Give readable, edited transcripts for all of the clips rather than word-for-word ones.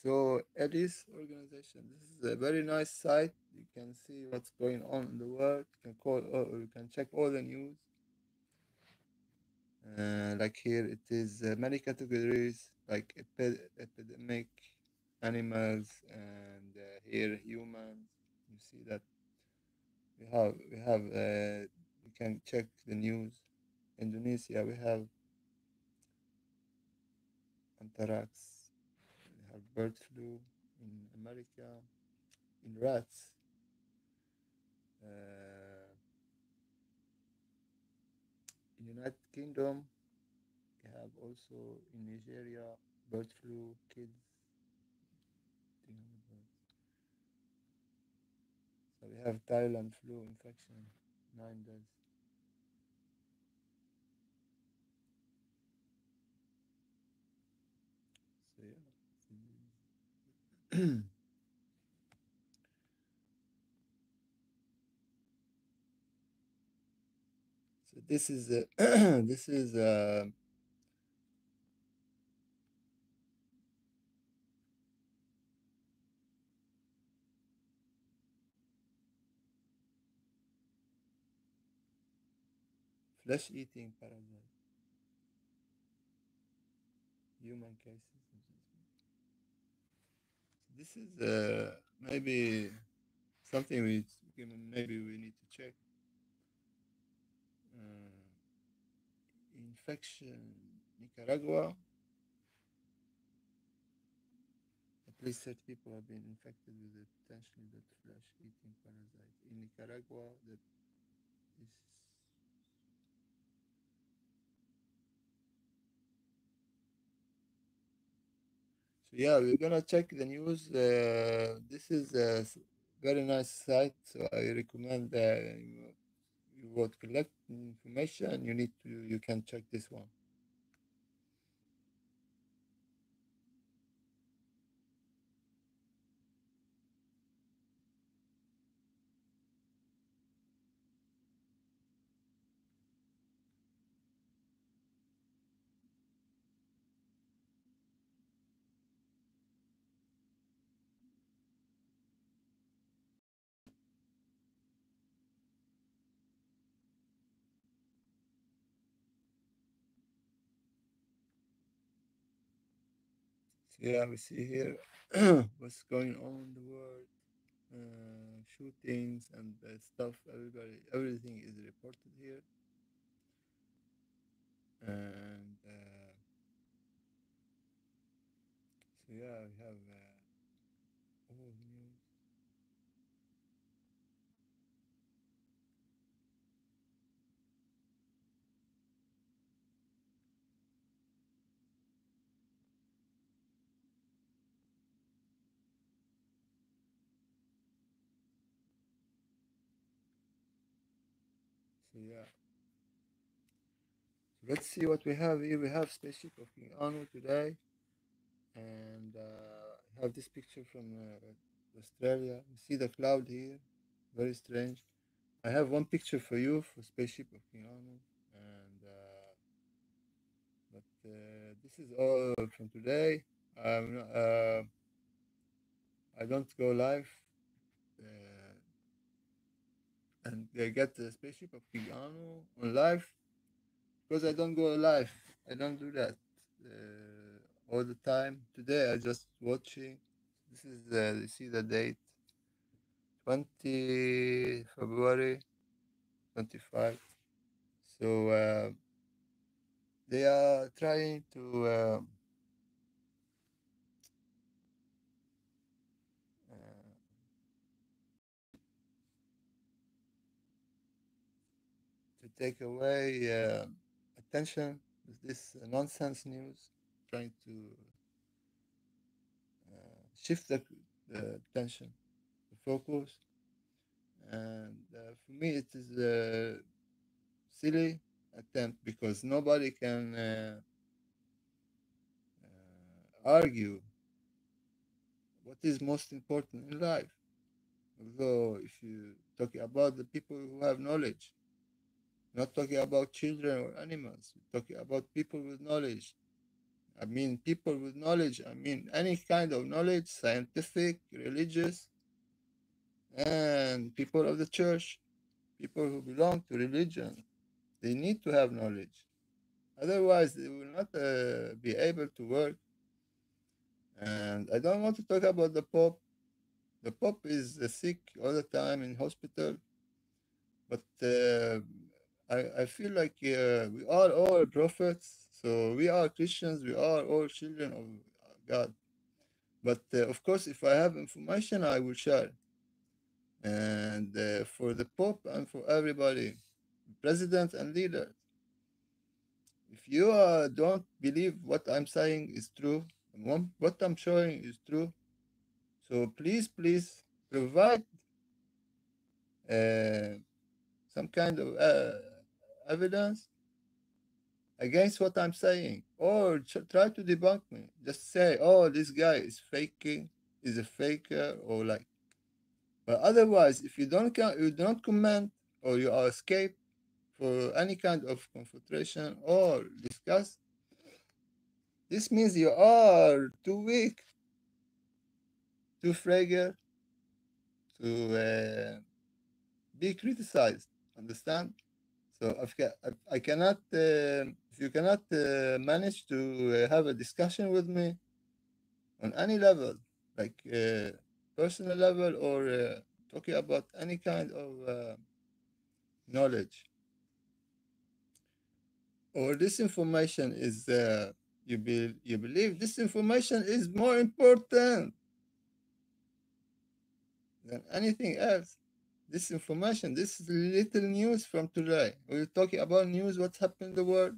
So Eddie's organization, this is a very nice site. You can see what's going on in the world. You can call or you can check all the news. Like here, it is many categories like epidemic, animals, and here humans. You see that we have you can check the news. Indonesia, we have anthrax, we have bird flu in America, in rats. Uh, in United Kingdom, we have also in Nigeria bird flu, kids. 300 birds. So we have Thailand flu infection, 9 deaths. So yeah. So this is this is flesh eating parasite, human cases. This is maybe something maybe we need to check. Uh, Infection, Nicaragua. At least 30 people have been infected with a potentially deadly flesh-eating parasite in Nicaragua. That is, so yeah, we're gonna check the news. This is a very nice site, so I recommend you would collect information. You can check this one. So yeah, we see here what's going on in the world, shootings and stuff. Everything is reported here, and so yeah, we have all news. So yeah, so let's see what we have here. We have spaceship of King Anu today, and I have this picture from Australia. You see the cloud here, very strange. I have one picture for you for spaceship of King Anu, and but this is all from today. I don't go live uh, and get the spaceship of King Anu on live because I don't go live. I don't do that all the time. Today I just watching. This is you see the date 20 February 25. So they are trying uh, to take away attention with this nonsense news, trying to shift the attention, the focus. And for me, it is a silly attempt because nobody can argue what is most important in life. Although, if you talk about the people who have knowledge, not talking about children or animals, we're talking about people with knowledge. I mean people with knowledge. I mean any kind of knowledge, scientific, religious, and people of the church, people who belong to religion. They need to have knowledge. Otherwise, they will not be able to work. And I don't want to talk about the Pope. The Pope is sick all the time in hospital. But I feel like we are all prophets. So we are Christians. We are all children of God. But of course, if I have information, I will share. And for the Pope and for everybody, president and leaders, if you don't believe what I'm saying is true, and what I'm showing is true, so please, please provide uh, some kind of evidence against what I'm saying, or try to debunk me. Just say, "Oh, this guy is faking, is a faker," or like. But otherwise, if you don't comment or you are escape for any kind of confrontation or discuss, this means you are too weak, too fragile to be criticized. Understand? So I cannot, if you cannot manage to have a discussion with me on any level, like personal level or talking about any kind of knowledge, or this information is, you believe this information is more important than anything else. This information, this is little news from today. We're talking about news, what's happened in the world.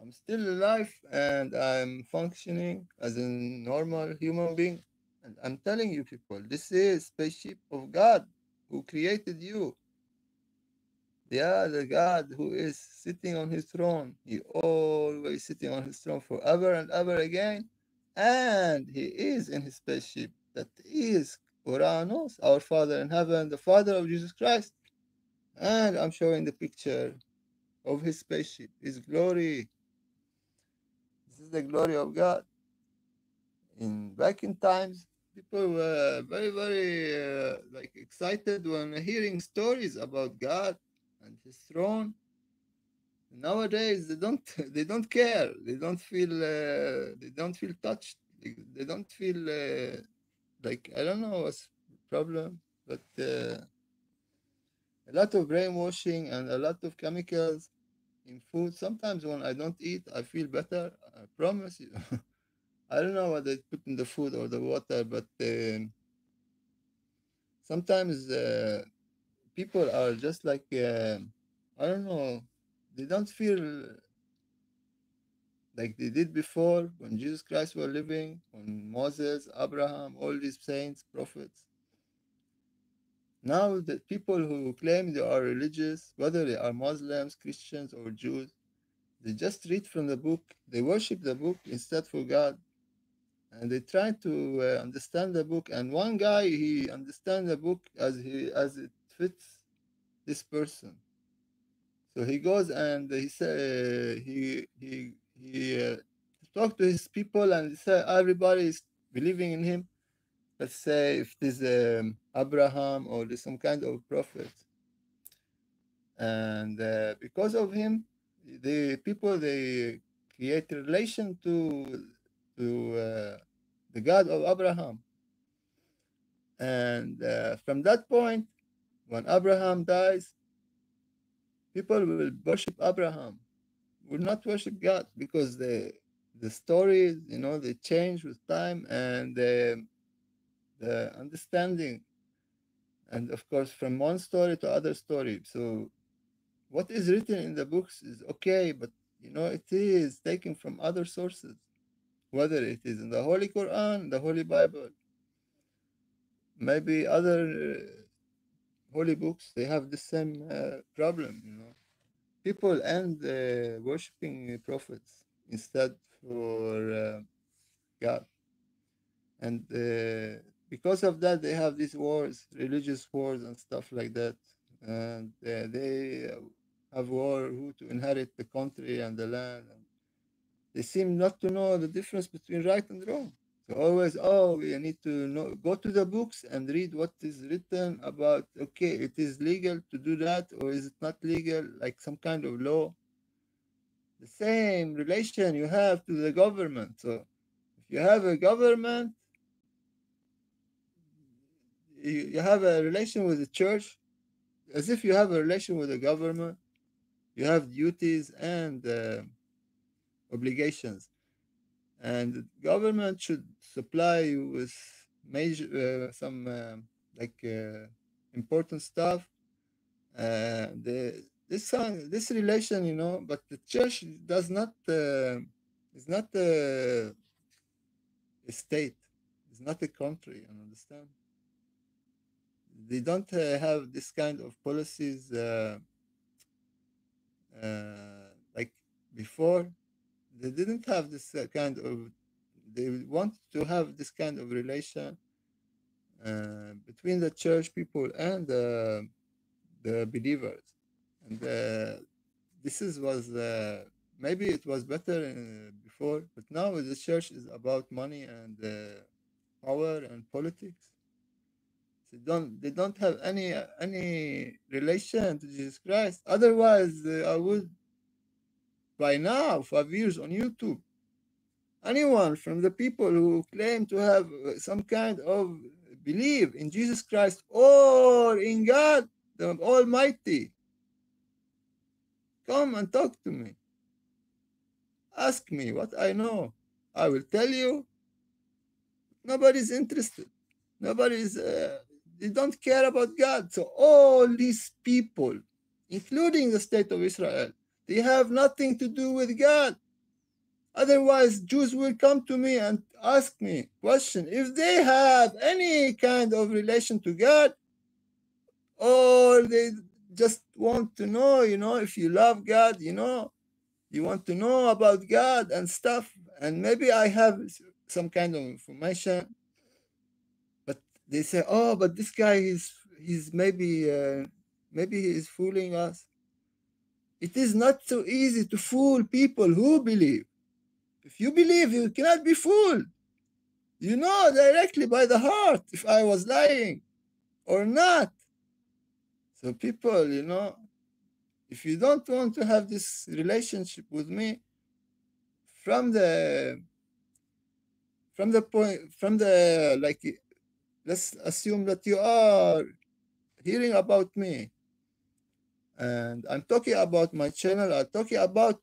I'm still alive and I'm functioning as a normal human being. And I'm telling you people, this is spaceship of God who created you. Yeah, the God who is sitting on his throne. He always sitting on his throne forever and ever again. And he is in his spaceship. That is Uranus, our Father in heaven, the Father of Jesus Christ. And I'm showing the picture of his spaceship, his glory. This is the glory of God. In back in times, people were very, very like excited when hearing stories about God and his throne. Nowadays, they don't they don't care. They don't feel touched. They don't feel like I don't know what's the problem, but a lot of brainwashing and a lot of chemicals in food. Sometimes when I don't eat, I feel better. I promise you. I don't know what they put in the food or the water, but sometimes people are just like I don't know. They don't feel like they did before when Jesus Christ was living, when Moses, Abraham, all these saints, prophets. Now the people who claim they are religious, whether they are Muslims, Christians, or Jews, they just read from the book. They worship the book instead for God, and they try to understand the book. And one guy he understands the book as it fits this person. So he goes and he say he talk to his people and he say everybody is believing in him. Let's say if there's Abraham or there's some kind of prophet, and because of him, the people they create a relation to the God of Abraham, and from that point, when Abraham dies, people will worship Abraham, will not worship God because the stories, they change with time and the understanding, and of course from one story to other story. So what is written in the books is okay, but it is taken from other sources, whether it is in the Holy Quran, the Holy Bible, maybe other holy books. They have the same problem. People end worshiping prophets instead for God, and because of that, they have these wars, religious wars, and stuff like that, and they have war who to inherit the country and the land. They seem not to know the difference between right and wrong. So always, oh, you need to know, go to the books and read what is written about. Okay, it is legal to do that, or is it not legal? Like some kind of law. The same relation you have to the government. So if you have a government, you have a relation with the church as if you have a relation with the government. You have duties and obligations, and the government should supply you with major some like important stuff. This relation, but the church does not is not a state, it's not a country. You understand? They don't have this kind of policies like before. They didn't have this kind of. They want to have this kind of relation between the church people and the believers, and this is was maybe it was better before, but now the church is about money and power and politics. They don't have any relation to Jesus Christ. Otherwise, I would by now 5 years on YouTube. Anyone from the people who claim to have some kind of belief in Jesus Christ or in God the Almighty, come and talk to me. Ask me what I know. I will tell you. Nobody's interested. Nobody's, they don't care about God. So all these people, including the state of Israel, they have nothing to do with God. Otherwise, Jews will come to me and ask me question if they have any kind of relation to God, or they just want to know, if you love God, you want to know about God and stuff. And maybe I have some kind of information, but they say, oh, but this guy he's maybe he is fooling us. It is not so easy to fool people who believe. If you believe, you cannot be fooled. You know directly by the heart if I was lying or not. So people, if you don't want to have this relationship with me from the point, from the, like, let's assume that you are hearing about me and I'm talking about my channel, I'm talking about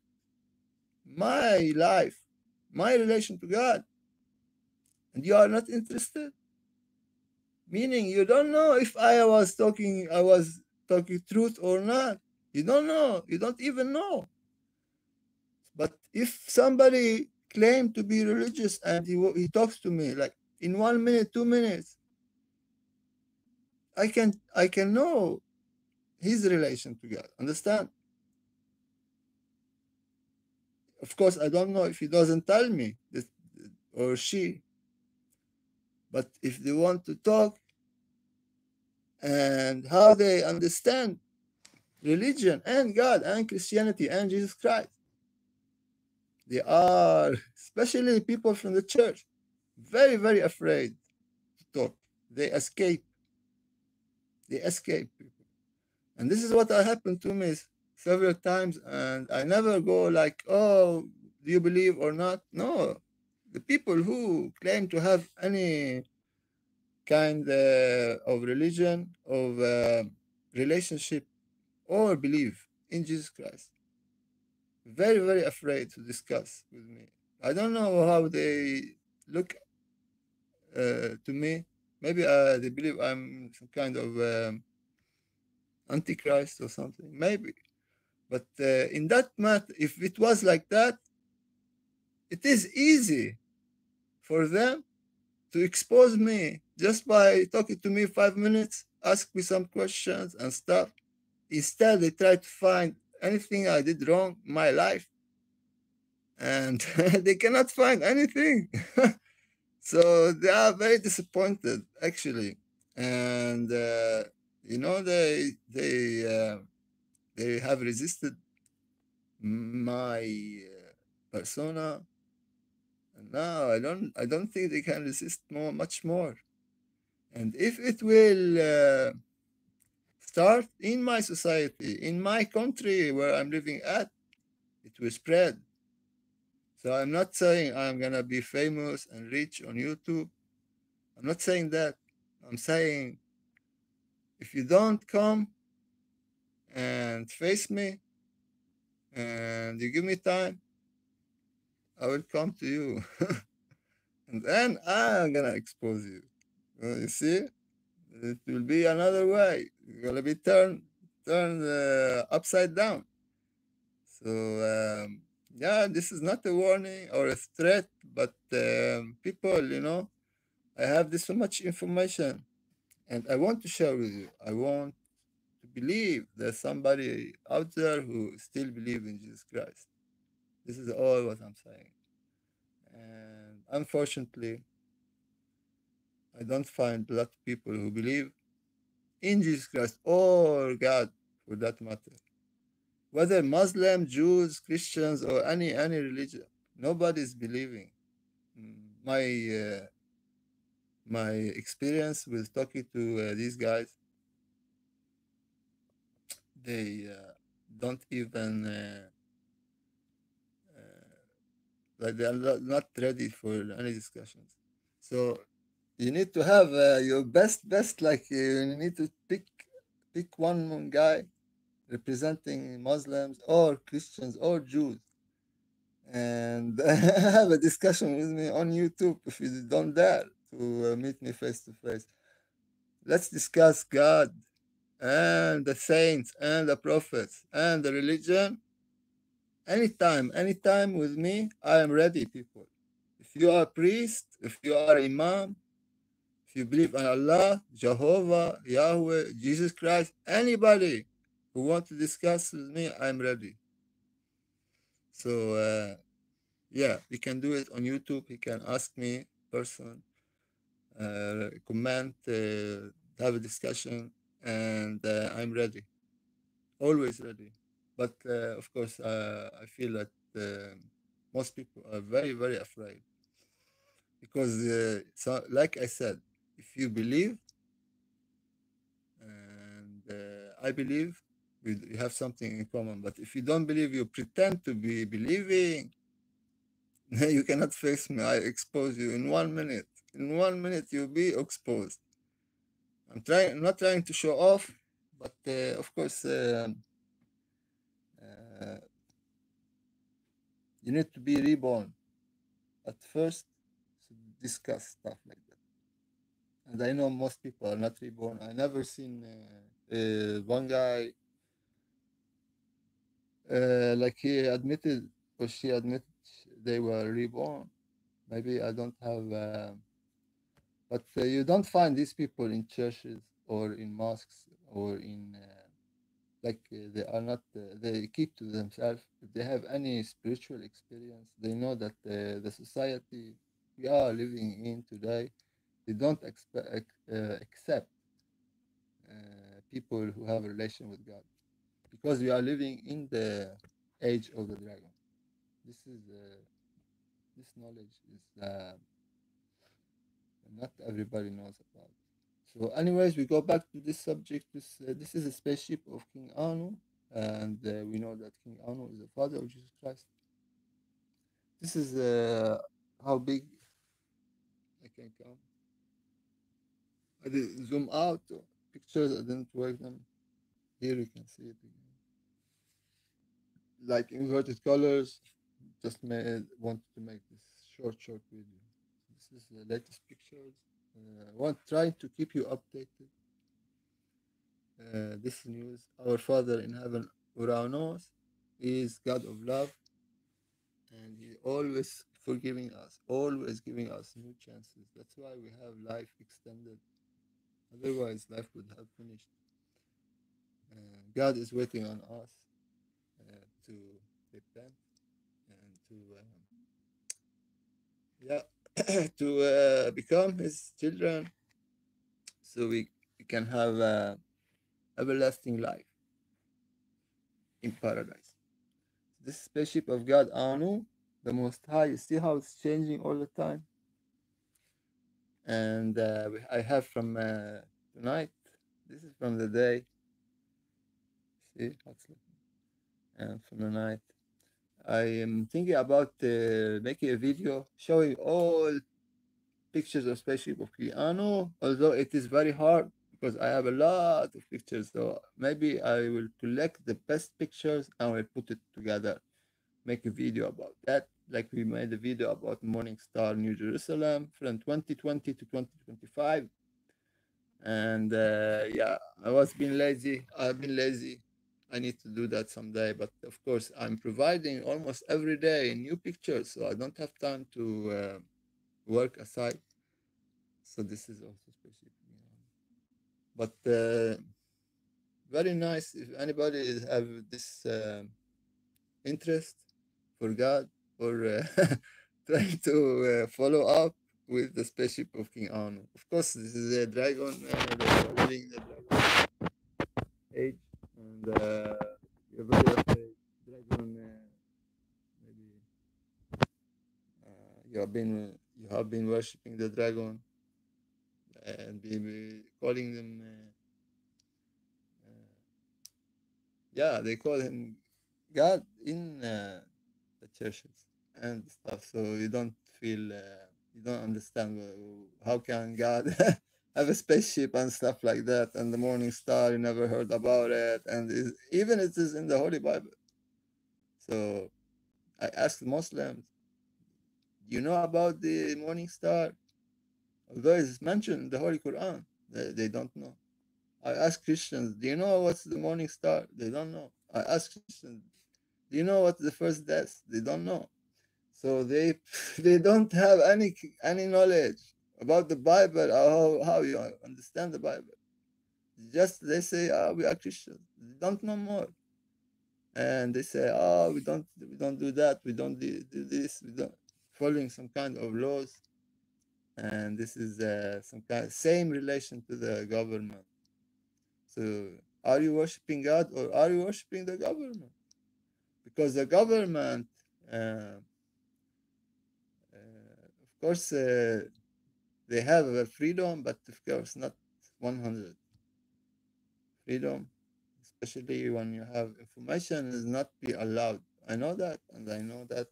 my life, my relation to God, and you are not interested, meaning you don't know if I was talking truth or not. You don't know. You don't even know. But if somebody claimed to be religious and he talks to me like in 1 minute, 2 minutes, I can know his relation to God. Understand? Of course, I don't know if he doesn't tell me this or she. But if they want to talk and how they understand religion and God and Christianity and Jesus Christ, they are, especially people from the church, very, very afraid to talk. They escape. They escape people. And this is what happened to me several times. And I never go like, oh, do you believe or not? No. The people who claim to have any kind of religion, of relationship, or belief in Jesus Christ, very, very afraid to discuss with me. I don't know how they look to me. Maybe they believe I'm some kind of antichrist or something. Maybe. But in that matter, if it was like that, it is easy for them to expose me just by talking to me 5 minutes, ask me some questions and stuff. Instead, they try to find anything I did wrong in my life, and they cannot find anything. So they are very disappointed, actually, and they have resisted my persona. And now I don't think they can resist much more. And if it will start in my society, in my country where I'm living at, it will spread. So I'm not saying I'm gonna be famous and rich on YouTube. I'm not saying that. I'm saying if you don't come and face me and you give me time, I will come to you. And then I'm gonna expose you. You see? It will be another way. It's gonna be turned upside down. So yeah, this is not a warning or a threat, but people, I have this so much information, and I want to share with you. I want to believe there's somebody out there who still believe in Jesus Christ. This is all what I'm saying. And unfortunately, I don't find a lot of people who believe in Jesus Christ or God for that matter. Whether Muslim, Jews, Christians, or any religion, nobody's believing. My experience with talking to these guys, they don't even like they are not ready for any discussions. So you need to have your best. Like you need to pick one guy representing Muslims or Christians or Jews and have a discussion with me on YouTube if you don't dare to meet me face to face. Let's discuss God and the saints and the prophets and the religion anytime with me. I am ready, people. If you are a priest, if you are imam, if you believe in Allah, Jehovah, Yahweh, Jesus Christ, anybody who want to discuss with me, I'm ready. So yeah, we can do it on YouTube. You can ask me person, comment, have a discussion, and I'm ready, always ready. But of course, I feel that most people are very afraid because, so, like I said, if you believe and I believe, we have something in common. But if you don't believe, you pretend to be believing. You cannot face me. I expose you in 1 minute. In 1 minute, you'll be exposed. I'm not trying to show off, but of course, uh, you need to be reborn at first to discuss stuff like that. And I know most people are not reborn. I never seen one guy like he admitted or she admitted they were reborn. Maybe I don't have, but you don't find these people in churches or in mosques or in like they are not they keep to themselves. If they have any spiritual experience, they know that the society we are living in today, they don't accept people who have a relation with God, because we are living in the age of the dragon. This is this knowledge is not everybody knows about. So, anyways, we go back to this subject. This is a spaceship of King Anu, and we know that King Anu is the father of Jesus Christ. This is how big I can come. I did zoom out pictures. I didn't work them. Here you can see it again. Like inverted colors. Just wanted to make this short video. This is the latest pictures. Want trying to keep you updated. This news. Our Father in heaven, Uranos, is God of love, and He always forgiving us, always giving us new chances. That's why we have life extended. Otherwise, life would have finished. God is waiting on us to repent and to to become His children, so we can have everlasting life in paradise. This spaceship of God Anu, the Most High. You see how it's changing all the time. And I have from tonight. This is from the day. See how it's looking. And from the night, I am thinking about making a video showing all pictures of Spaceship of Keanu, although it is very hard because I have a lot of pictures. So maybe I will collect the best pictures and will put it together, make a video about that. Like we made a video about Morning Star New Jerusalem from 2020 to 2025. And yeah, I was being lazy. I've been lazy. I need to do that someday. But of course, I'm providing almost every day new pictures, so I don't have time to work aside. So this is also specific. But very nice. If anybody have this interest for God or trying to follow up with the spaceship of King Anu. Of course, this is a dragon. They're following the dragon age, and you're very afraid. Dragon, maybe you have been worshiping the dragon and be calling them. Uh, yeah, they call him God in the churches and stuff. So you don't feel, you don't understand how can God have a spaceship and stuff like that. And the morning star, you never heard about it, and even it is in the Holy Bible. So I asked Muslims, do you know about the morning star? Although it's mentioned in the Holy Quran, they don't know. I asked Christians, do you know what's the morning star? They don't know. I asked Christians, do you know what's the first death? They don't know. So they they don't have any knowledge about the Bible or how you understand the Bible. Just they say, oh, we are Christians. They don't know more. And they say, oh, we don't do that, we don't do this, we don't following some kind of laws. And this is some kind of same relation to the government. So are you worshiping God or are you worshiping the government? Because the government, of course, they have a freedom, but of course not 100 freedom, especially when you have information is not be allowed. I know that, and I know that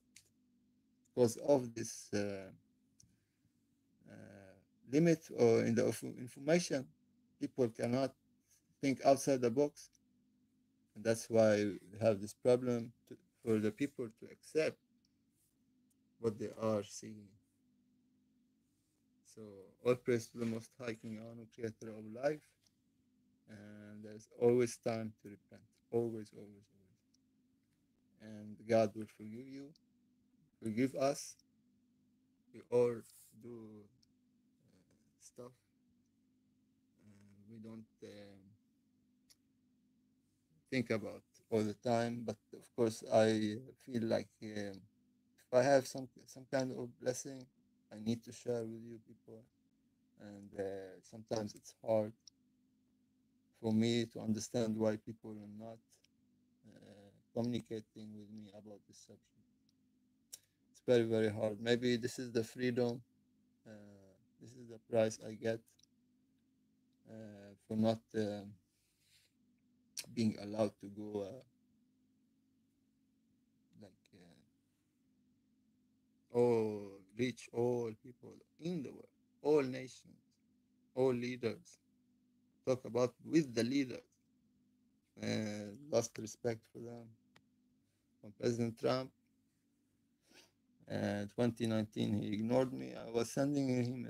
because of this limit or in the information, people cannot think outside the box, and that's why we have this problem for the people to accept what they are seeing. So all praise to the Most High King Anu, Creator of life, and there's always time to repent. Always, always, always. And God will forgive you, forgive us. We all do stuff we don't think about all the time. But of course, I feel like if I have some kind of blessing, I need to share with you people. And sometimes it's hard for me to understand why people are not communicating with me about this subject. It's very, very hard. Maybe this is the freedom, this is the price I get for not being allowed to go like reach all people in the world, all nations, all leaders. Talk about with the leaders. Lost respect for them. From President Trump, 2019, he ignored me. I was sending him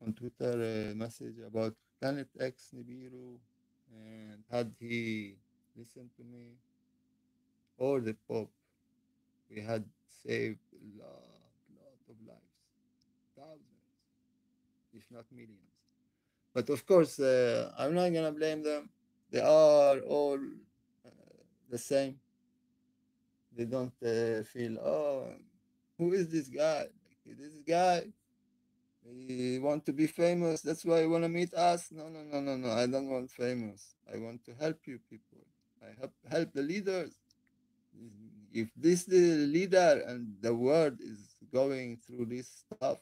on Twitter a message about Planet X Nibiru, and had he listened to me, or the Pope, we had saved lot of lives, thousands, if not millions. But of course, I'm not gonna blame them. They are all the same. They don't feel, oh, who is this guy? Like, this guy, he want to be famous. That's why he want to meet us. No, no, no, no, no. I don't want famous. I want to help you people. I help the leaders. if this the leader and the world is going through this stuff,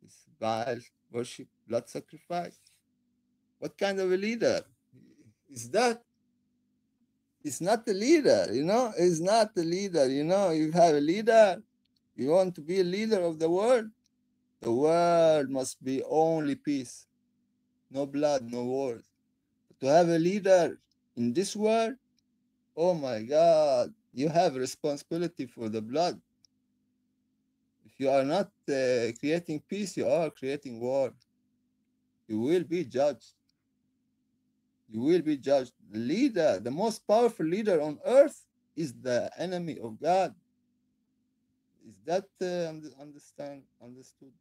this Baal worship, blood sacrifice, what kind of a leader is that? It's not the leader, you know. It's not the leader, you know. You have a leader. You want to be a leader of the world. The world must be only peace, no blood, no wars. To have a leader in this world, oh my God, you have responsibility for the blood. If you are not creating peace, you are creating war. You will be judged. You will be judged. The leader, the most powerful leader on earth, is the enemy of God. Is that understood?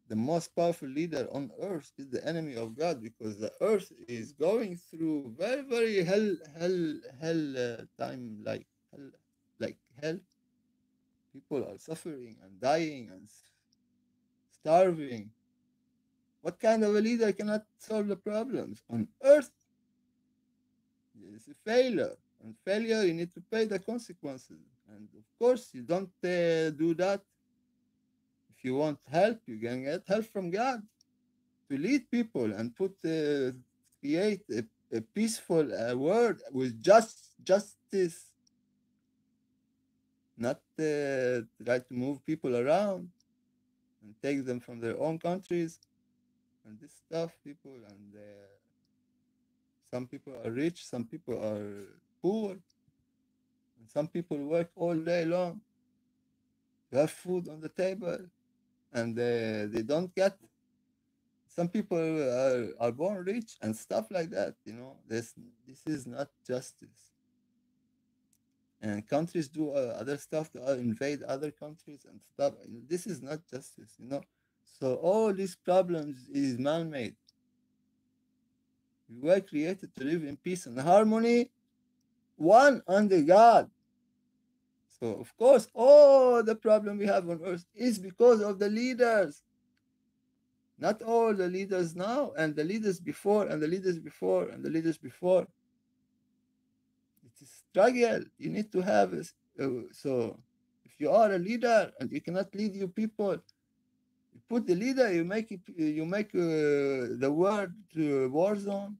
The most powerful leader on earth is the enemy of God, because the earth is going through very, very hell time, like hell. People are suffering and dying and starving. What kind of a leader cannot solve the problems on earth? It's a failure, and failure you need to pay the consequences. And of course, you don't do that. If you want help, you can get help from God to lead people and create a peaceful world with justice, not try to move people around and take them from their own countries and this stuff. People and some people are rich, some people are poor, and some people work all day long to have food on the table, and they don't get. Some people are born rich and stuff like that. You know, this is not justice. And countries do other stuff to invade other countries and stuff. This is not justice. You know, so all these problems is man-made. We were created to live in peace and harmony, one under God. So of course, all the problem we have on earth is because of the leaders. Not all the leaders now, and the leaders before, and the leaders before, and the leaders before. It's a struggle. You need to have so if you are a leader and you cannot lead your people, you put the leader, you make the world to a war zone.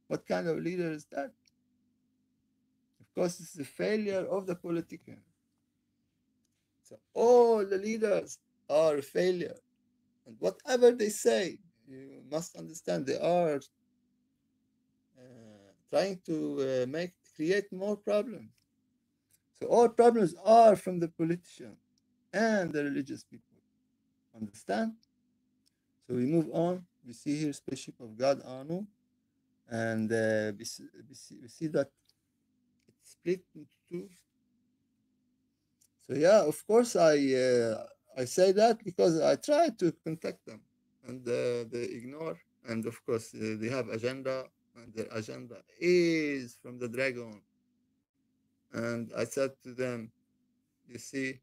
What kind of leader is that? Of course, it's the failure of the politician. So all the leaders are a failure. And whatever they say, you must understand they are trying to create more problems. So all problems are from the politician and the religious people. Understand? So we move on. We see here spaceship of God Anu, and we see that it's split into two. So yeah, of course I say that because I try to contact them, and they ignore. And of course they have agenda, and their agenda is from the dragon. And I said to them, you see,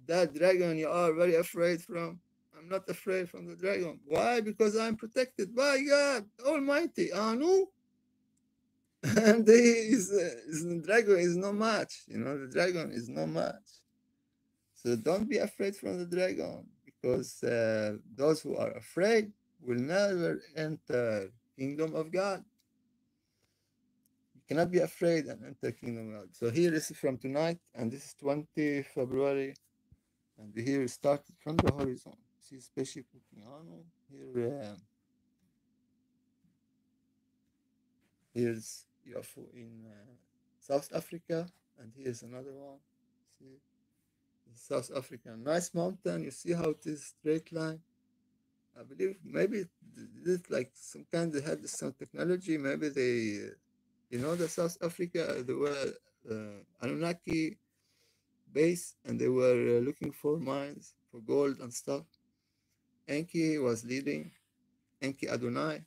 that dragon you are very afraid from. I'm not afraid from the dragon. Why? Because I'm protected by God Almighty, Anu. And the dragon is no match. You know, the dragon is no match. So don't be afraid from the dragon, because those who are afraid will never enter kingdom of God. You cannot be afraid and enter kingdom of God. So here is from tonight, and this is 20 February, and here it started from the horizon. See spaceship looking on here. Here's UFO in South Africa, and here's another one. See, South Africa, nice mountain. You see how it is straight line. I believe maybe this like some kind they had some technology. Maybe they, you know, the South Africa, they were Anunnaki base, and they were looking for mines for gold and stuff. Enki was leading, Enki Adonai,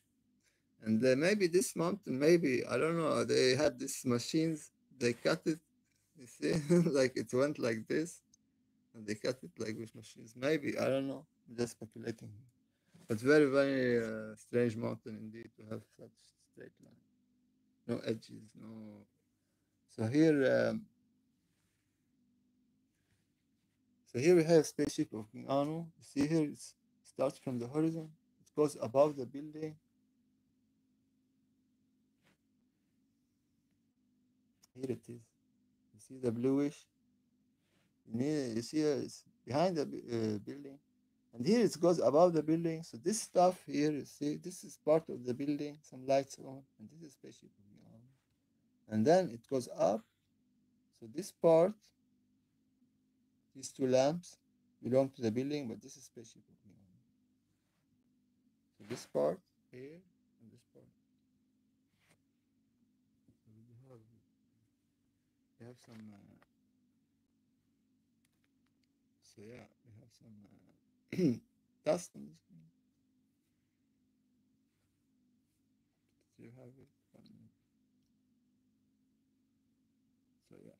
and maybe this mountain, maybe I don't know. They had these machines. They cut it. You see, like it went like this, and they cut it like with machines. Maybe I don't know. I'm just speculating. But very, very strange mountain indeed to have such straight line. No edges, no. So here, we have spaceship of King Anu. You see here, it starts from the horizon. It goes above the building. Here it is. You see the bluish. You see it's behind the building, and here it goes above the building. So this stuff here, you see, this is part of the building. Some lights on, and this is spaceship of King Anu. And then it goes up. So this part, these two lamps, belong to the building, but this is spaceship of King Anu. So this part here and this part. So we have some. So yeah, we have some dust on the screen. Do you have it? So yeah,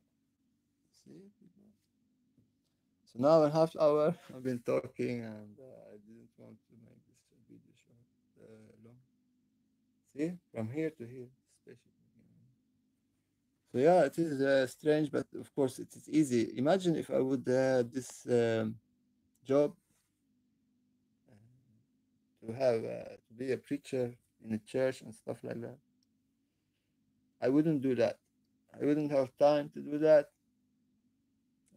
see people. So now in half hour I've been talking and I didn't want to make this video short, long. See, from here to here, spaceship. So yeah, it is strange, but of course it is easy. Imagine if I would have this job to have to be a preacher in a church and stuff like that. I wouldn't do that. I wouldn't have time to do that.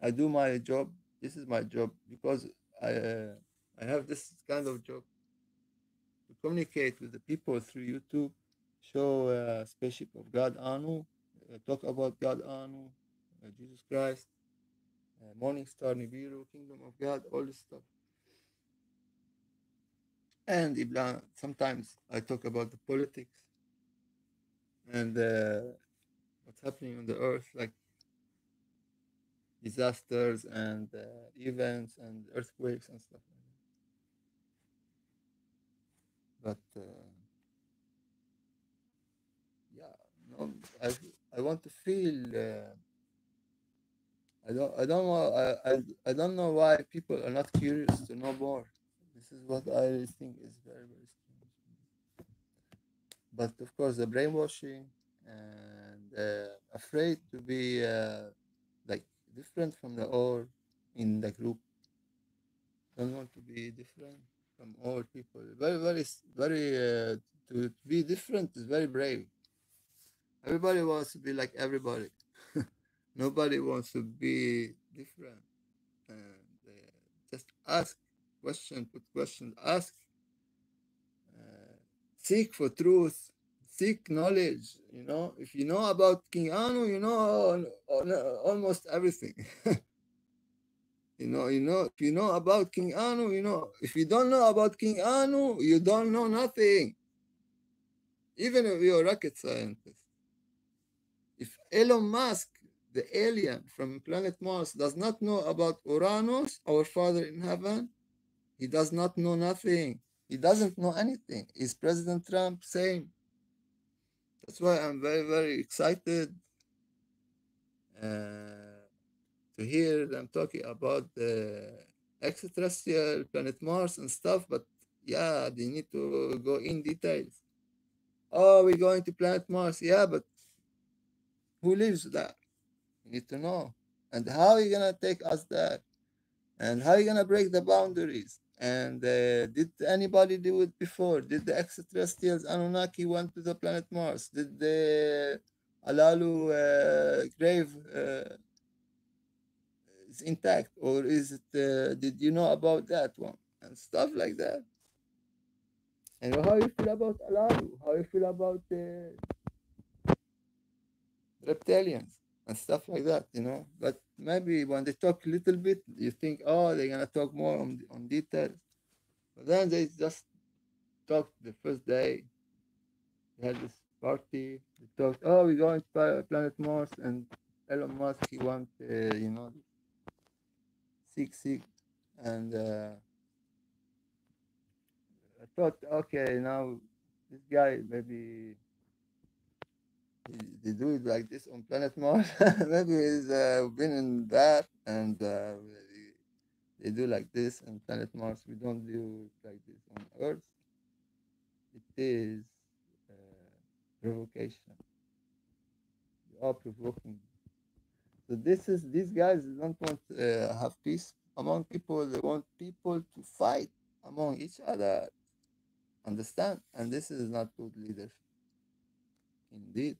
I do my job. This is my job because I uh, I have this kind of job to communicate with the people through YouTube, show Spaceship of God Anu, talk about God Anu, Jesus Christ, Morning Star Nibiru, Kingdom of God, all this stuff. And sometimes I talk about the politics and what's happening on the earth, like disasters and events and earthquakes and stuff like that. But yeah, no, I want to feel. I don't know why people are not curious to know more. This is what I think is very very strange. But of course, the brainwashing and afraid to be like different from the all in the group. Don't want to be different from all people. Very to be different is very brave. Everybody wants to be like everybody. Nobody wants to be different. And just ask question, put questions, ask, uh, seek for truth, seek knowledge. If you know about King Anu, you know almost everything. If you know about King Anu, if you don't know about King Anu, you don't know nothing. Even if you're a rocket scientist. If Elon Musk, the alien from planet Mars, does not know about Uranus, our Father in heaven, he does not know nothing. He doesn't know anything. Is President Trump same? That's why I'm very, very excited to hear them talking about the extraterrestrial planet Mars and stuff. But yeah, they need to go in details. Oh, we're going to planet Mars. Yeah, but who lives there? You need to know. And how are you gonna take us there? And how are you gonna break the boundaries? And did anybody do it before? Did the extraterrestrials Anunnaki went to the planet Mars? Did the Alalu grave is intact, or is it? Did you know about that one and stuff like that? And how you feel about Alalu? How you feel about reptilians and stuff like that? But maybe when they talk a little bit, you think, oh, they're gonna talk more on details. But then they just talked the first day. They had this party. They talked, oh, we're going to planet Mars, and Elon Musk he want seek, and I thought, okay, now this guy maybe they do it like this on planet Mars. Maybe he's been in that, and they do like this on planet Mars. We don't do it like this on Earth. It is provocation. You are provoking So these guys don't want have peace among people. They want people to fight among each other. Understand? And this is not good leadership, indeed.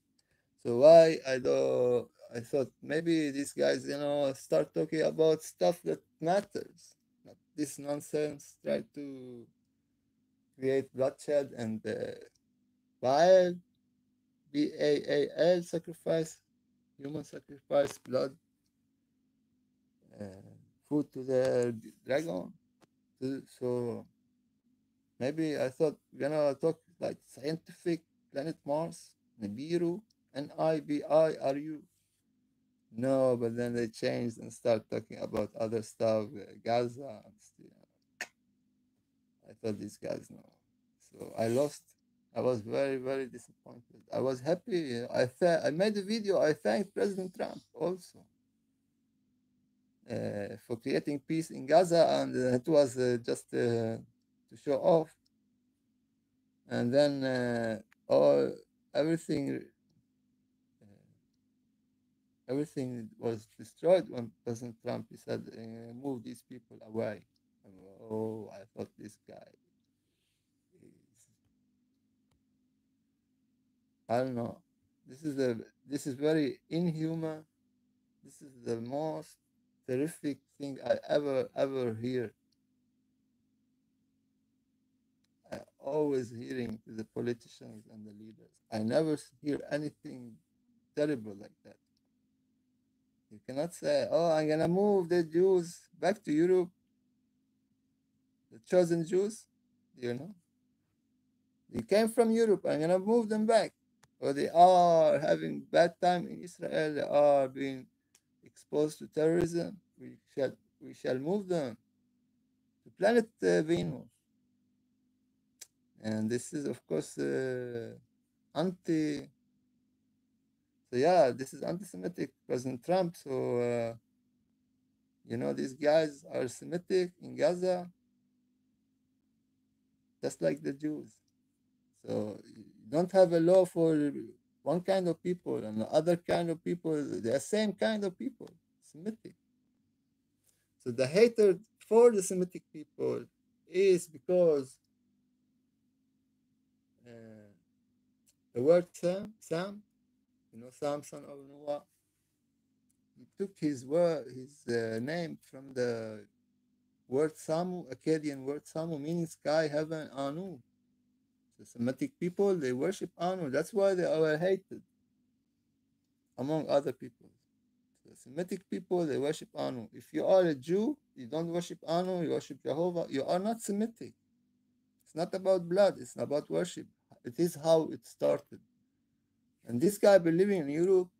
So why I thought maybe these guys, start talking about stuff that matters, not this nonsense. Try to create bloodshed and Baal, Baal sacrifice, human sacrifice, blood, uh, food to the dragon. So maybe I thought we're gonna talk like scientific, planet Mars, Nibiru, Nibiru. No, but then they changed and start talking about other stuff, Gaza. I thought these guys know. So I lost. I was very, very disappointed. I was happy. I made a video. I thanked President Trump also for creating peace in Gaza, and it was just to show off. And then all everything everything was destroyed when President Trump he said, "Move these people away." Oh, I thought this guy is, I don't know. This is very inhuman. This is the most terrific thing I ever hear. I always hearing to the politicians and the leaders. I never hear anything terrible like that. You cannot say, "Oh, I'm gonna move the Jews back to Europe, the chosen Jews." You know, they came from Europe. I'm gonna move them back, or they are having bad time in Israel. They are being exposed to terrorism. We shall move them to planet Venus. And this is, of course, anti. So yeah, this is anti-Semitic, President Trump. So these guys are Semitic in Gaza, just like the Jews. So you don't have a law for one kind of people and the other kind of people. They're same kind of people, Semitic. So the hatred for the Semitic people is because uh, the word Sam, Sam, son of Noah, he took his name from the word Samu, Akkadian word Samu, meaning sky, heaven, Anu. The Semitic people, they worship Anu. That's why they are hated among other people. The Semitic people, they worship Anu. If you are a Jew, you don't worship Anu, you worship Jehovah, you are not Semitic. It's not about blood, it's about worship. It is how it started. And this guy been living in Europe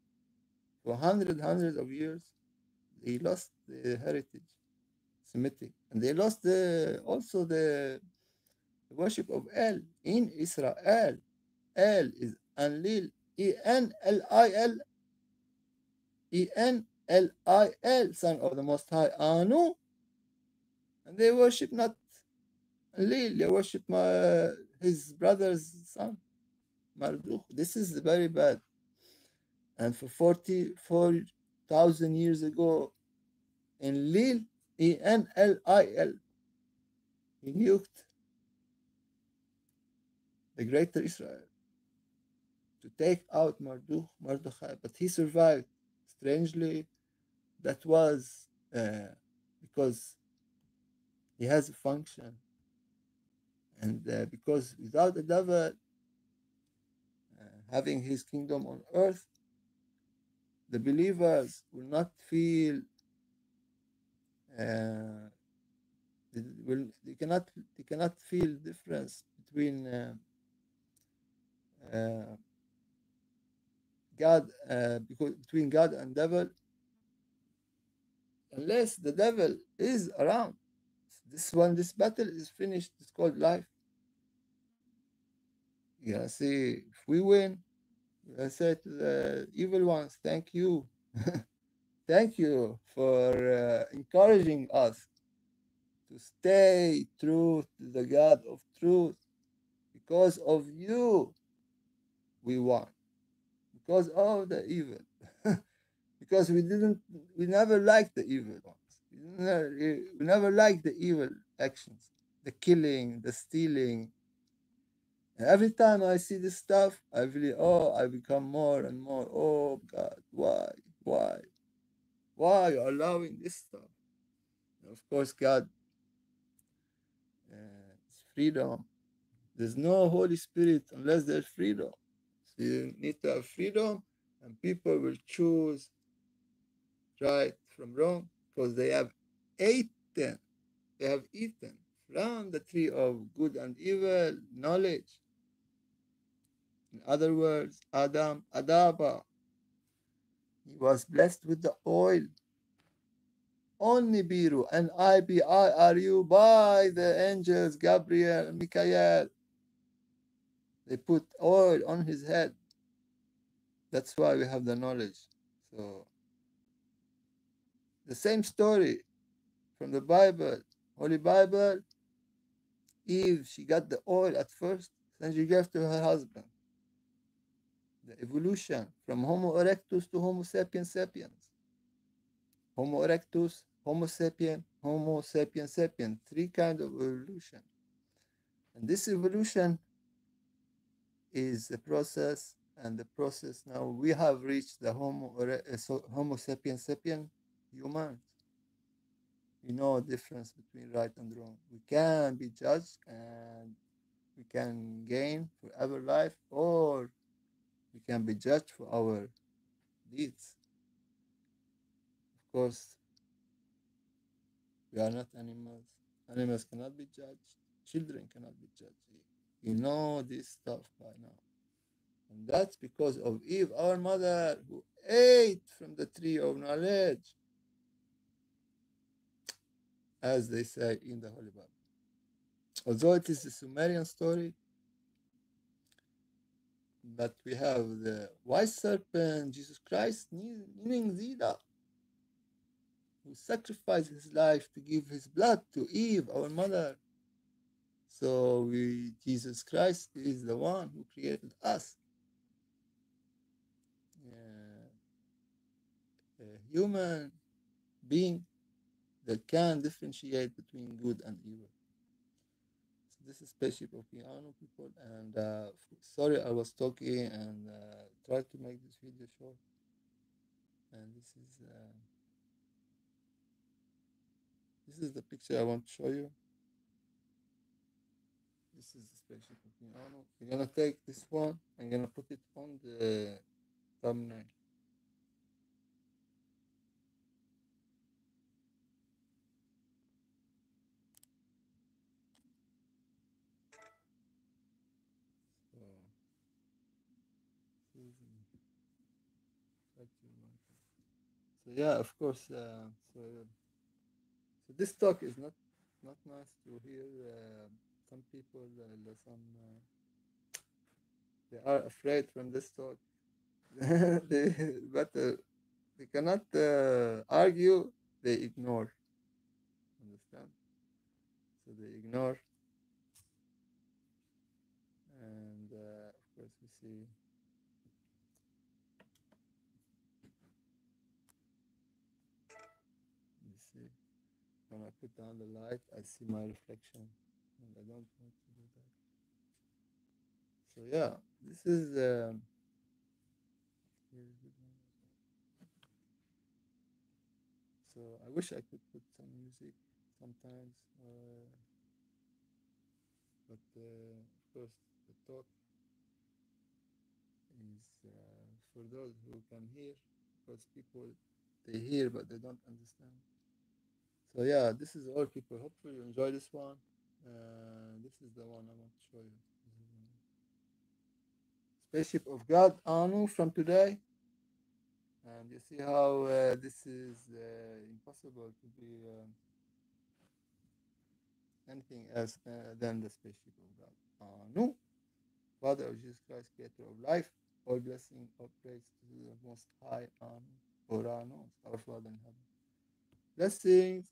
for hundreds of years. He lost the heritage, Semitic. And they lost also the worship of El in Israel. El is Enlil, Enlil, Enlil, son of the Most High, Anu. And they worship not Enlil, they worship his brother's son, Marduk. This is very bad. And for 44,000 years ago, Enlil, Enlil, he nuked the greater Israel to take out Mordechai, but he survived. Strangely, that was because he has a function, and because without the devil having his kingdom on earth, the believers will not feel. They cannot feel difference between uh, God, because between God and devil, unless the devil is around. This battle is finished, it's called life. Yeah, see, if we win, I say to the evil ones, thank you. Thank you for encouraging us to stay true to the God of truth. Because of you, we won. Because of the evil. because we never liked the evil ones. We never liked the evil actions, the killing, the stealing. And every time I see this stuff, I become more and more, oh God, why, why you allowing this stuff? And of course, God is freedom. There's no Holy Spirit unless there's freedom. So you need to have freedom, and people will choose right from wrong because eaten, they have eaten from the tree of good and evil knowledge. In other words, Adaba, he was blessed with the oil. Only Biru and Ibiru by the angels Gabriel and Michael. They put oil on his head. That's why we have the knowledge. So the same story from the Bible, Holy Bible. Eve, she got the oil at first, then she gave to her husband. The evolution from Homo erectus to Homo sapiens sapiens. Homo erectus, Homo sapiens sapiens. Three kinds of evolution. And this evolution is a process, and the process now we have reached the Homo sapiens sapiens humans. We know a difference between right and wrong. We can be judged and we can gain forever life, or we can be judged for our deeds. Of course, we are not animals. Animals cannot be judged. Children cannot be judged. You know this stuff by now. And that's because of Eve, our mother, who ate from the tree of knowledge, as they say in the Holy Bible. Although it is a Sumerian story, but we have the wise serpent, Jesus Christ, meaning Zida, who sacrificed his life to give his blood to Eve, our mother. So Jesus Christ is the one who created us. A human being that can differentiate between good and evil. So this is Spaceship of 𝀭 people, and sorry I was talking and tried to make this video short. And this is the picture I want to show you. This is the Spaceship of 𝀭. We're gonna take this one. I'm gonna put it on the thumbnail. So, so yeah, of course. So this talk is not nice to hear. Some people, they are afraid from this talk. But they cannot argue. They ignore. Understand? So they ignore, and of course we see. You see, when I put down the light, I see my reflection, and I don't want to do that. So yeah, this is. So I wish I could put some music sometimes, but of course the talk is for those who can hear, because people they hear but they don't understand. So yeah, this is all people. Hopefully you enjoy this one. This is the one I want to show you. Spaceship of God Anu from today. And you see how this is impossible to be anything else than the Spaceship of God Anu. Father of Jesus Christ, creator of life, all blessing, all praise to the Most High Anu, or Anu, our Father in heaven. Blessings.